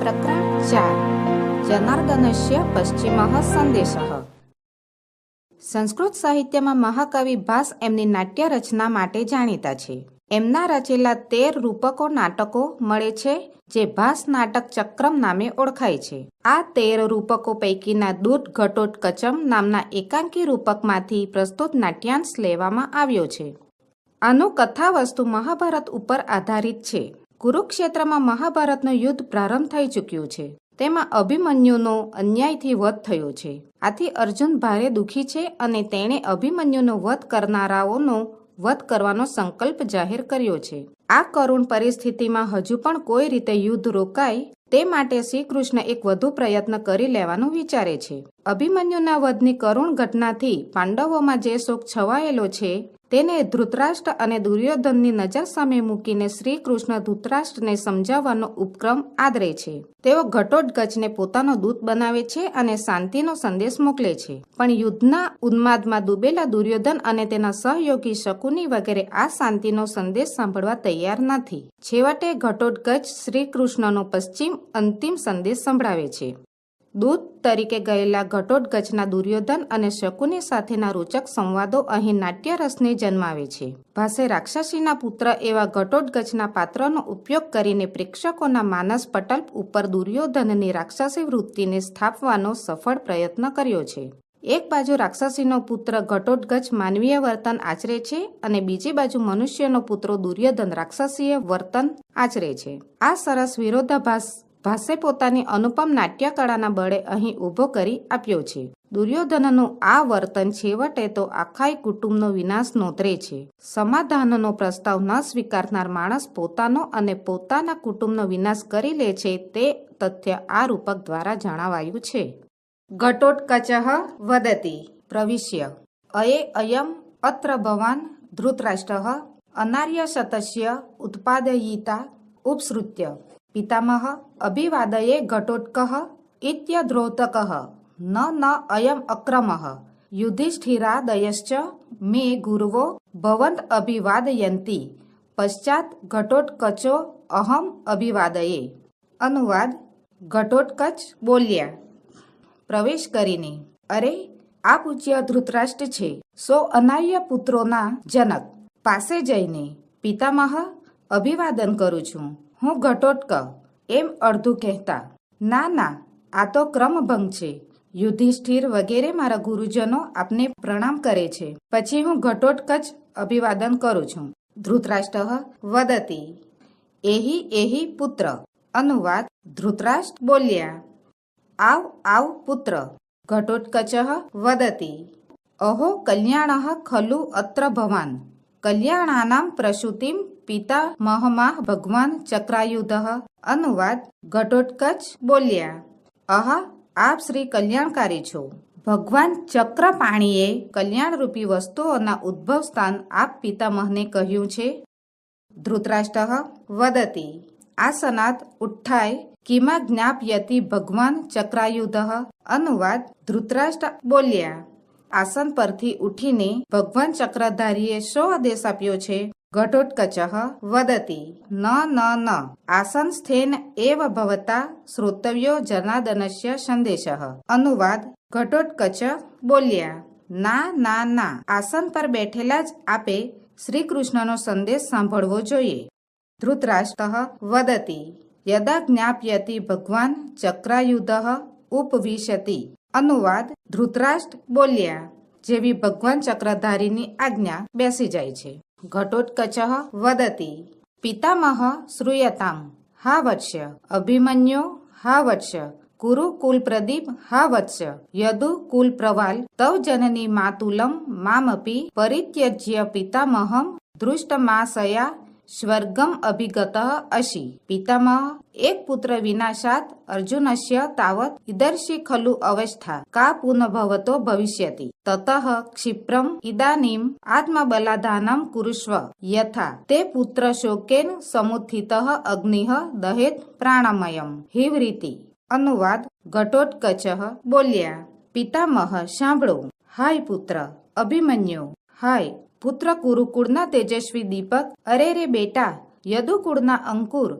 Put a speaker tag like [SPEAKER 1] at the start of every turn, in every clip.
[SPEAKER 1] પ્રકરણ 4 જનાર્દનસ્ય પશ્ચિમઃ સંદેશઃ। સંસ્કૃત સાહિત્યમાં મહાકવિ ભાસ એમની નાટ્ય રચના માટે જાણીતા છે। એમના રચેલા 13 રૂપકો નાટકો મળે છે જે ભાસ નાટક ચક્રમ નામે ઓળખાય છે। આ 13 રૂપકો પૈકીના દૂત ઘટોત્કચમ નામના એકાંકી રૂપકમાંથી પ્રસ્તુત નાટ્યાંશ લેવામાં આવ્યો છે। આનું કથા વસ્તુ મહાભારત ઉપર આધારિત છે। કુરુક્ષેત્રમાં મહાભારતનું યુદ્ધ પ્રારંભ થઈ ચૂક્યું છે। તેમાં અભિમન્યુનો અન્યાયથી વધ થયો છે। આથી અર્જુન ભારે દુઃખી છે અને તેણે અભિમન્યુનો વધ કરનારાઓનો વધ કરવાનો સંકલ્પ જાહેર કર્યો છે। આ કરુણ પરિસ્થિતિમાં હજુ પણ કોઈ રીતે યુદ્ધ રોકાય તે માટે શ્રી કૃષ્ણ એક વધુ પ્રયત્ન કરી લેવાનું વિચારે છે। અભિમન્યુના વધની કરુણ ઘટનાથી પાંડવોમાં જે શોક છવાયેલો છે તેને ધૃતરાષ્ટ્ર અને દુર્યોધનની નજર સામે મૂકીને શ્રી કૃષ્ણ ધૃતરાષ્ટ્રને સમજાવવાનો ઉપક્રમ આદરે છે। તેઓ ઘટોત્કચને પોતાનો દૂત બનાવે છે અને શાંતિનો સંદેશ મોકલે છે, પણ યુદ્ધના ઉન્માદમાં ડૂબેલા દુર્યોધન અને તેના સહયોગી શકુની વગેરે આ શાંતિનો સંદેશ સાંભળવા તૈયાર નથી। છેવટે ઘટોત્કચ શ્રી કૃષ્ણનો પશ્ચિમ અંતિમ સંદેશ સંભળાવે છે। દૂત તરીકે ગયેલા ઘટોત્કચના દુર્યોધન અને શકુની સાથેના રોચક સંવાદો અહીં નાટ્યરસને જન્માવે છે। ભાસે રાક્ષસીના પુત્ર એવા ઘટોત્કચના પાત્રનો ઉપયોગ કરીને પ્રેક્ષકોના માનસ પટલ ઉપર દુર્યોધનની રાક્ષસી વૃત્તિને સ્થાપવાનો સફળ પ્રયત્ન કર્યો છે। એક બાજુ રાક્ષસીનો પુત્ર ઘટોત્કચ માનવીય વર્તન આચરે છે અને બીજી બાજુ મનુષ્યનો પુત્ર દુર્યોધન રાક્ષસીય વર્તન આચરે છે। આ સરસ વિરોધાભાસ ભાસે પોતાની અનુપમ નાટ્યકળાના બળે અહીં ઊભો કરી આપ્યો છે। દુર્યોધનનું આ વર્તન છેવટે તો આખાય કુટુંબનો વિનાશ નોતરે છે। સમાધાનનો પ્રસ્તાવ ન સ્વીકારનાર માણસ પોતાનો અને પોતાના કુટુંબનો વિનાશ કરી લે છે તે તથ્ય આ રૂપક દ્વારા જણાવાયું છે। ઘટોત્કચઃ વદતિ પ્રવિશ્ય અયે અયમ અત્ર ભવાન ધૃતરાષ્ટ્રઃ અનાર્યશતસ્ય ઉત્પાદયિતા ઉપસૃત્ય પિતામહ અભિવાદયે ઘટોત્કઃ ઇત્યદ્રોતકઃ ન અયમ અક્રમઃ યુધિષ્ઠિરાદયશ્ચ મે ગુરવો ભવન્ટ અભિવાદયંતિ પશ્ચાત ઘટોત્કચો અહમ અભિવાદયે। અનુવાદ ઘટોત્કચ બોલ્યા પ્રવેશ કરીને, અરે આ પૂજ્ય ધૃતરાષ્ટ્ર છે, સો અનાર્ય પુત્રોના જનક, પાસે જઈને પિતામહ અભિવાદન કરું છું, હું ઘટોત્ક, એમ અડધું કહેતા, ના ના આ તો ક્રમભંગ છે, યુધિષ્ઠિર વગેરે મારા ગુરુજનો આપને પ્રણામ કરે છે, પછી હું ઘટોત્કચ અભિવાદન કરું છું। ધૃતરાષ્ટ્ર વદતિ એહી એહી પુત્ર। અનુવાદ ધૃતરાષ્ટ્ર બોલ્યા, આવ આવ પુત્ર। ઘટોત્કચ વદતિ અહો કલ્યાણઃ ખલુ અત્ર ભવાન કલ્યાણાનાં પ્રસૂતિમ પિતામહમાં ભગવાન ચક્રાયુધઃ। અનુવાદ ઘટોત્કચ બોલ્યા, આહા આપ શ્રી કલ્યાણકારી છો, ભગવાન ચક્રપાણીએ કલ્યાણરૂપી વસ્તુઓના ઉદ્ભવ સ્થાન આપ પિતામહને કહ્યું છે। ધૃતરાષ્ટ્ર વદતિ આસનાત ઉત્થાય કિમા જ્ઞાપયતિ ભગવાન ચક્રાયુધઃ। અનુવાદ ધૃતરાષ્ટ્ર બોલ્યા, આસન પરથી ઉઠીને ભગવાન ચક્રધારીએ શો આદેશ આપ્યો છે? ઘટોત્કચ વદતિ ન આસન સ્થેન એવ ભવતા શ્રોતવ્યો જનાર્દનસ્ય સંદેશઃ। અનુવાદ ઘટોત્કચ બોલ્યા, ના આસન પર બેઠેલા જ આપે શ્રી કૃષ્ણનો સંદેશ સાંભળવો જોઈએ। ધૃતરાષ્ટ્ર વદતિ યદા જ્ઞાપયતિ ભગવાન ચક્રાયુધઃ ઉપવિશતિ। અનુવાદ ધૃતરાષ્ટ્ર બોલ્યા, જેવી ભગવાન ચક્રધારીની આજ્ઞા બેસી જાય છે। ઘટોત્કચ વદતિ પિતામહ શ્રૂયતામ હા વત્સ અભિમન્યો હા વત્સ કુરુ કુલપ્રદીપ હા વત્સ યદુ કુલપ્રવાલ તવ જનની માતુલમ મામપી પરિત્યજ્ય પિતામહમ દૃષ્ટમાશયા સ્વર્ગમ અભિગતઃ અસી। પિતામહ એક પુત્ર વિનાશાત અર્જુનસ્ય તાવત ઇદર્ષિ ખલુ અવસ્થા કા પુનઃભવતો ભવિષ્યતિ તતઃ ક્ષિપ્રમ ઇદાનીમ આત્મબલાદાનમ કુરુષ્વ યથા તે પુત્ર શોકેન સમુત્થિતઃ અગ્નિઃ દહેત પ્રાણમયમ હિવરીતિ। અનુવાદ ઘટોત્કચ બોલ્યા, પિતામહ સાંભળો, હાય પુત્ર અભિમન્યુ, હાય પુત્ર કુરુકુળના તેજસ્વી દીપક, અરે રે બેટા યદુકુળના અંકુર,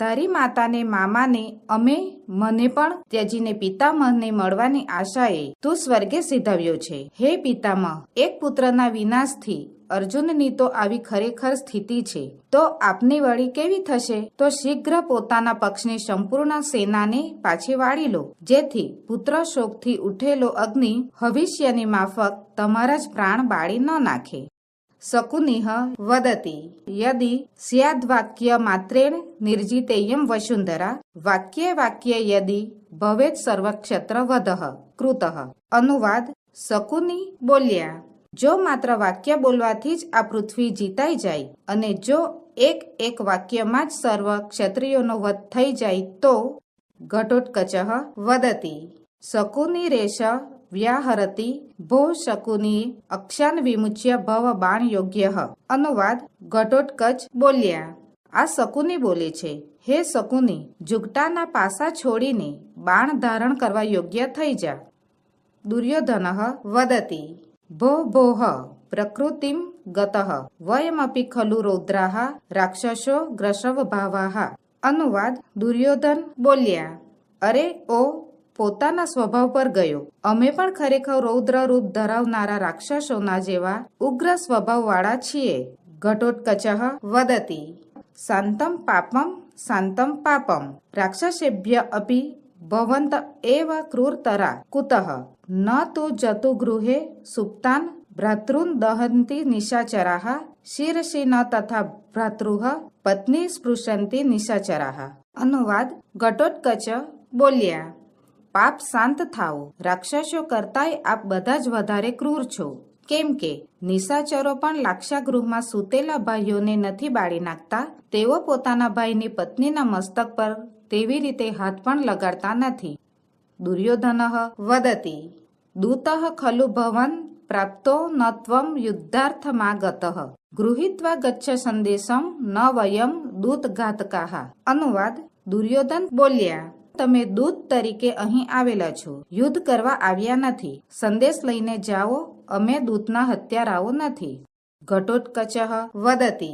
[SPEAKER 1] તારી માતાને મામાને અમે મને પણ ત્યજીને પિતામહને મળવાની આશાએ તું સ્વર્ગે સીધવ્યો છે. હે પિતામહ, એક પુત્રના વિનાશથી અર્જુનની તો આવી ખરેખર સ્થિતિ છે, તો આપની વળી કેવી થશે? તો શીઘ્ર પોતાના પક્ષની સંપૂર્ણ સેનાને પાછી વાળી લો, જેથી પુત્ર શોકથી ઉઠેલો અગ્નિ ભવિષ્યની માફક તમારા જ પ્રાણ બાળી ન નાખે. શકુનિઃ વદતિ યદિ સ્યાદ્વાક્ય માત્રેણ નિર્જિતેયં વસુંધરા વાક્યે વાક્યે યદિ ભવેત સર્વક્ષત્ર વધઃ કૃતઃ. અનુવાદ: શકુની બોલ્યા, જો માત્ર વાક્ય બોલવાથી જ આ પૃથ્વી જીતાઈ જાય અને જો એક એક વાક્યમાં જ સર્વ ક્ષત્રિયોનો વધ થઈ જાય તો. ઘટોત્કચઃ વદતિ શકુની રેશ વ્યાહરતી ભો શકુની અક્ષાન વિમુચ્ય ભવ બાણ યોગ્ય. અનુવાદ: ઘટોત્કચ બોલ્યા, આ શકુની બોલે છે, હે શકુની, જુગટાના પાસા છોડીને બાણ ધારણ કરવા યોગ્ય થઈ જા. દુર્યોધનઃ વદતિ ભો ભોઃ પ્રકૃતિમ ગતઃ વયમપી ખલુ રૌદ્રાઃ રાક્ષસો ગ્રસવભાવાઃ. અનુવાદ: દુર્યોધન બોલ્યા, અરે ઓ, પોતાના સ્વભાવ પર ગયો, અમે પણ ખરેખર રૌદ્ર રૂપ ધરાવનારા રાક્ષસોના જેવા ઉગ્ર સ્વભાવવાળા છીએ. ઘટોત્કચઃ વદતિ શાંતમ પાપમ શાંતમ પાપમ રાક્ષસેભ્ય અપી ભવંત એવ ક્રૂરતરા કુતઃ ન તો જતુ ગૃહે સુપ્તાન ભ્રાતॄન દહંતિ નિશાચરાઃ શિરસી ન તથા ભ્રાતૃઃ પત્ની સ્પૃશંતિ નિશાચરાઃ. અનુવાદ: ઘટોત્કચ બોલ્યા, પાપ શાંત થાઓ, રાક્ષસો કરતાંય આપ બધા જ વધારે ક્રૂર છો, કેમ કે નિશાચરો પણ લાક્ષાગૃહમાં સૂતેલા ભાઈઓને નથી બાળી નાખતા, તેઓ પોતાના ભાઈની પત્નીના મસ્તક પર તેવી રીતે હાથ પણ લગાડતા નથી. દુર્યોધનઃ વદતિ દૂતઃ ખલુ ભવન પ્રાપ્તો ન ત્વં યુદ્ધાર્થમાગતઃ ગૃહીત્વા ગચ્છ સંદેશમ ન વયમ દૂતઘાતકાઃ. અનુવાદ: દુર્યોધન બોલ્યા, તમે દૂત તરીકે અહીં આવેલા છો, યુદ્ધ કરવા આવ્યા નથી, સંદેશ લઈને જાઓ, અમે દૂતના હત્યારાઓ નથી. ઘટોત્કચઃ વદતિ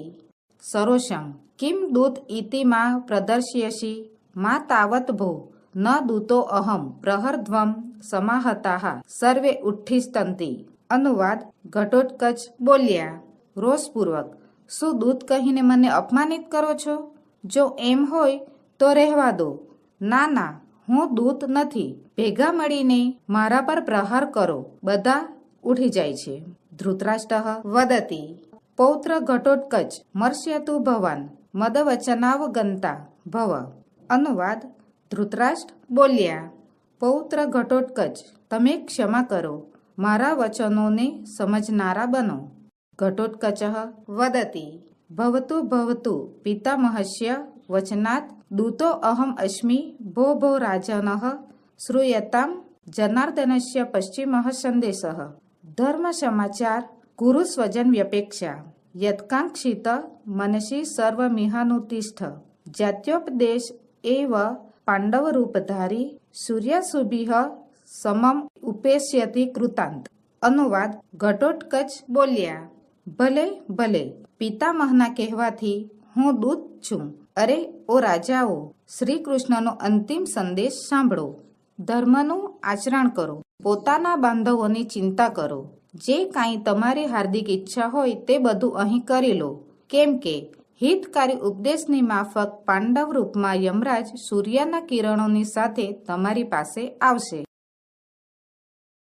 [SPEAKER 1] સરોષં કિમ દૂત ઇતિ મા પ્રદર્શયસી મા તાવત ભો ન દૂતો અહમ પ્રહરધ્વમ સમાહતાઃ સર્વે ઉઠ્ઠિષ્ઠન્તિ. અનુવાદ: ઘટોત્કચ બોલ્યા, રોષપૂર્વક, શું દૂત કહીને મને અપમાનિત કરો છો? જો એમ હોય તો રહેવા દો. ના ના, હું દૂત નથી, ભેગા મળીને મારા પર પ્રહાર કરો. બધા ઉઠી જાય છે. ધૃતરાષ્ટ્ર વદતિ પૌત્ર ઘટોત્કચ મર્ષ્યતુ ભવાન મદવચનાવગંતા ભવ. અનુવાદ: ધૃતરાષ્ટ્ર બોલ્યા, પૌત્ર ઘટોત્કચ, તમે ક્ષમા કરો, મારા વચનોને સમજનારા બનો. ઘટોત્કચ વદતિ ભવતુ ભવતુ પિતામહસ્ય વચનાત દૂતો અહમ અસ્મિ ભો ભો રાજનઃ શ્રૂયતામ જનાર્દનસ્ય પશ્ચિમઃ સંદેશઃ. ધર્મ સમાચાર કુરુ સ્વજન વ્યપેક્ષા યત્કાંક્ષિત મનસી સર્વમિહાનુતિષ્ઠ જાત્યોપદેશ એવ પાંડવરૂપધારી સૂર્યાશુભિઃ સમમ ઉપેષ્યતિ કૃતાંત. અનુવાદ: ઘટોત્કચ બોલ્યા, ભલે ભલે, પિતામહના કહેવાથી હું દૂત છું. અરે ઓ રાજાઓ, શ્રી કૃષ્ણનો અંતિમ સંદેશ સાંભળો. ધર્મનું આચરણ કરો, પોતાના બાંધવોની ચિંતા કરો, જે કાંઈ તમારી હાર્દિક ઈચ્છા હોય તે બધું અહીં કરી લો, કેમ કે હિતકારી ઉપદેશની માફક પાંડવ રૂપમાં યમરાજ સૂર્યના કિરણોની સાથે તમારી પાસે આવશે.